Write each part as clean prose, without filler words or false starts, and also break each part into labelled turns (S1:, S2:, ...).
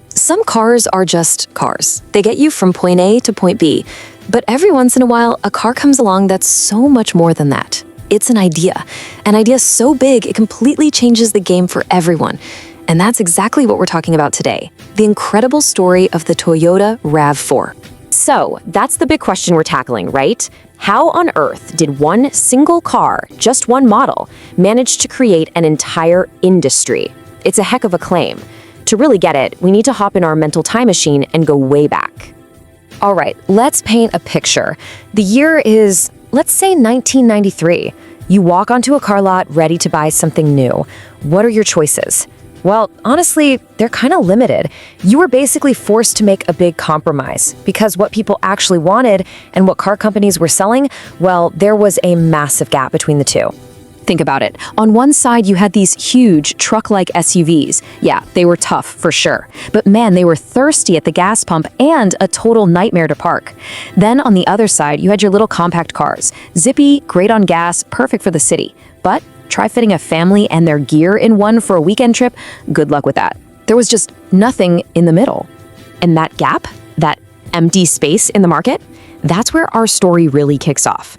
S1: Some cars are just cars. They get you from point A to point B. But every once in a while, a car comes along that's so much more than that. It's an idea. An idea so big, it completely changes the game for everyone. And that's exactly what we're talking about today. The incredible story of the Toyota RAV4.
S2: So, that's the big question we're tackling, right? How on earth did one single car, just one model, manage to create an entire industry? It's a heck of a claim. To really get it, we need to hop in our mental time machine and go way back.
S1: All right, let's paint a picture. The year is, let's say 1993. You walk onto a car lot ready to buy something new. What are your choices? Well, honestly, they're kind of limited. You were basically forced to make a big compromise because what people actually wanted and what car companies were selling, well, there was a massive gap between the two. Think about it. On one side, you had these huge truck-like SUVs. Yeah, they were tough for sure. But man, they were thirsty at the gas pump and a total nightmare to park. Then on the other side, you had your little compact cars. Zippy, great on gas, perfect for the city. But try fitting a family and their gear in one for a weekend trip, good luck with that. There was just nothing in the middle. And that gap, that empty space in the market, that's where our story really kicks off.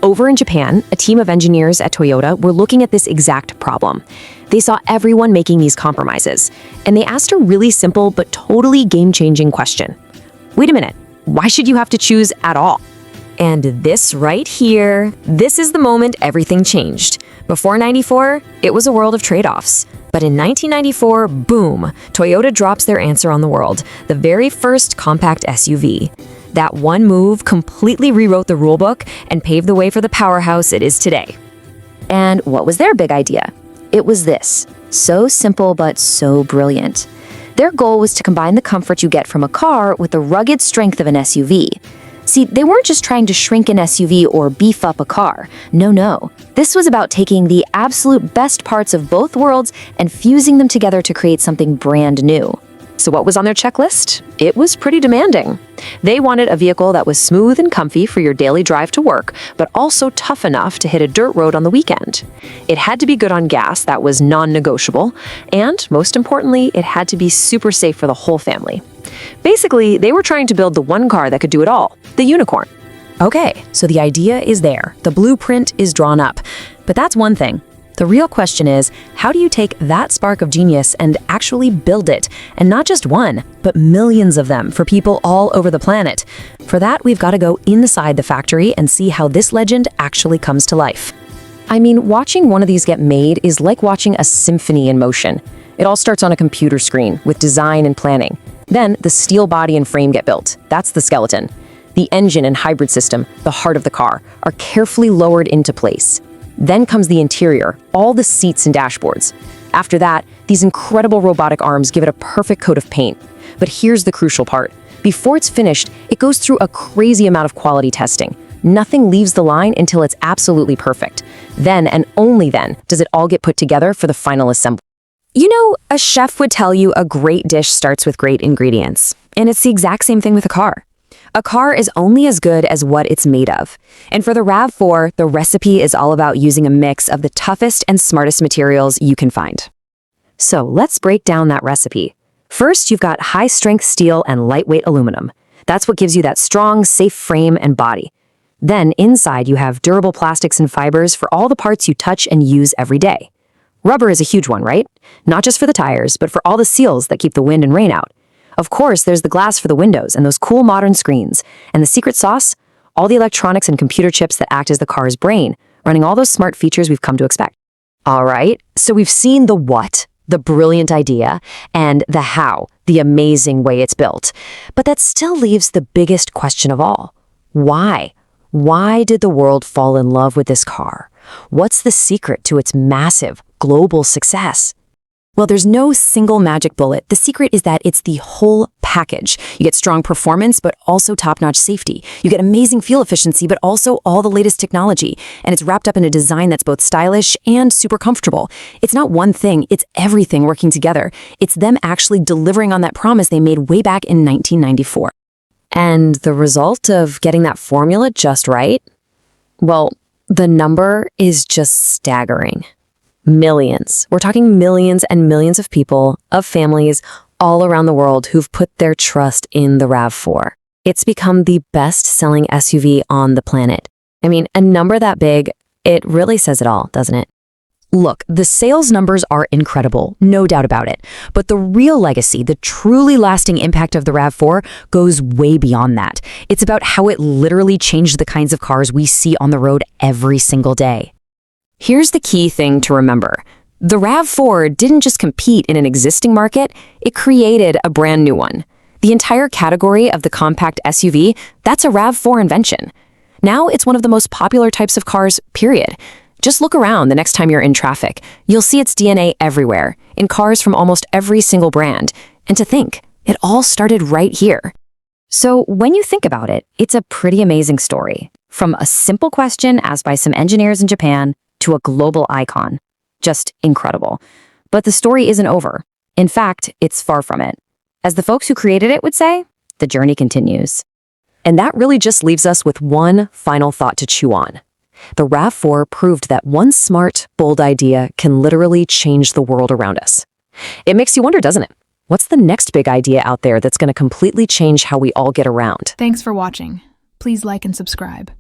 S1: Over in Japan, a team of engineers at Toyota were looking at this exact problem. They saw everyone making these compromises, and they asked a really simple but totally game-changing question. Wait a minute, why should you have to choose at all? And this right here, this is the moment everything changed. Before 94, it was a world of trade-offs. But in 1994, boom, Toyota drops their answer on the world, the very first compact SUV. That one move completely rewrote the rulebook and paved the way for the powerhouse it is today. And what was their big idea? It was this. So simple but so brilliant. Their goal was to combine the comfort you get from a car with the rugged strength of an SUV. See, they weren't just trying to shrink an SUV or beef up a car. No. This was about taking the absolute best parts of both worlds and fusing them together to create something brand new. So what was on their checklist? It was pretty demanding. They wanted a vehicle that was smooth and comfy for your daily drive to work, but also tough enough to hit a dirt road on the weekend. It had to be good on gas, that was non-negotiable, and most importantly, it had to be super safe for the whole family. Basically, they were trying to build the one car that could do it all, the unicorn. Okay, so the idea is there, the blueprint is drawn up, but that's one thing. The real question is, how do you take that spark of genius and actually build it? And not just one, but millions of them for people all over the planet. For that, we've got to go inside the factory and see how this legend actually comes to life. I mean, watching one of these get made is like watching a symphony in motion. It all starts on a computer screen with design and planning. Then the steel body and frame get built. That's the skeleton. The engine and hybrid system, the heart of the car, are carefully lowered into place. Then comes the interior, all the seats and dashboards. After that, these incredible robotic arms give it a perfect coat of paint. But here's the crucial part. Before it's finished, it goes through a crazy amount of quality testing. Nothing leaves the line until it's absolutely perfect. Then, and only then, does it all get put together for the final assembly. A chef would tell you a great dish starts with great ingredients. And it's the exact same thing with a car. A car is only as good as what it's made of. And for the RAV4, the recipe is all about using a mix of the toughest and smartest materials you can find. So let's break down that recipe. First, you've got high-strength steel and lightweight aluminum. That's what gives you that strong, safe frame and body. Then inside, you have durable plastics and fibers for all the parts you touch and use every day. Rubber is a huge one, right? Not just for the tires, but for all the seals that keep the wind and rain out. Of course, there's the glass for the windows and those cool modern screens. And the secret sauce? All the electronics and computer chips that act as the car's brain, running all those smart features we've come to expect. All right, so we've seen the what, the brilliant idea, and the how, the amazing way it's built. But that still leaves the biggest question of all. Why? Why did the world fall in love with this car? What's the secret to its massive, global success? Well, there's no single magic bullet. The secret is that it's the whole package. You get strong performance, but also top-notch safety. You get amazing fuel efficiency, but also all the latest technology. And it's wrapped up in a design that's both stylish and super comfortable. It's not one thing, it's everything working together. It's them actually delivering on that promise they made way back in 1994. And the result of getting that formula just right? Well, the number is just staggering. Millions. We're talking millions and millions of people, of families,
S2: all around the world who've put their trust in the RAV4. It's become the best-selling SUV on the planet. I mean, a number that big, it really says it all, doesn't it?
S3: Look, the sales numbers are incredible, no doubt about it. But the real legacy, the truly lasting impact of the RAV4 goes way beyond that. It's about how it literally changed the kinds of cars we see on the road every single day.
S2: Here's the key thing to remember. The RAV4 didn't just compete in an existing market, it created a brand new one. The entire category of the compact SUV, that's a RAV4 invention. Now it's one of the most popular types of cars, period. Just look around the next time you're in traffic. You'll see its DNA everywhere, in cars from almost every single brand. And to think, it all started right here.
S1: So when you think about it, it's a pretty amazing story. From a simple question asked by some engineers in Japan to a global icon. Just incredible. But the story isn't over. In fact, it's far from it. As the folks who created it would say, the journey continues.
S2: And that really just leaves us with one final thought to chew on. The RAV4 proved that one smart, bold idea can literally change the world around us. It makes you wonder, doesn't it? What's the next big idea out there that's going to completely change how we all get around?
S4: Thanks for watching. Please like and subscribe.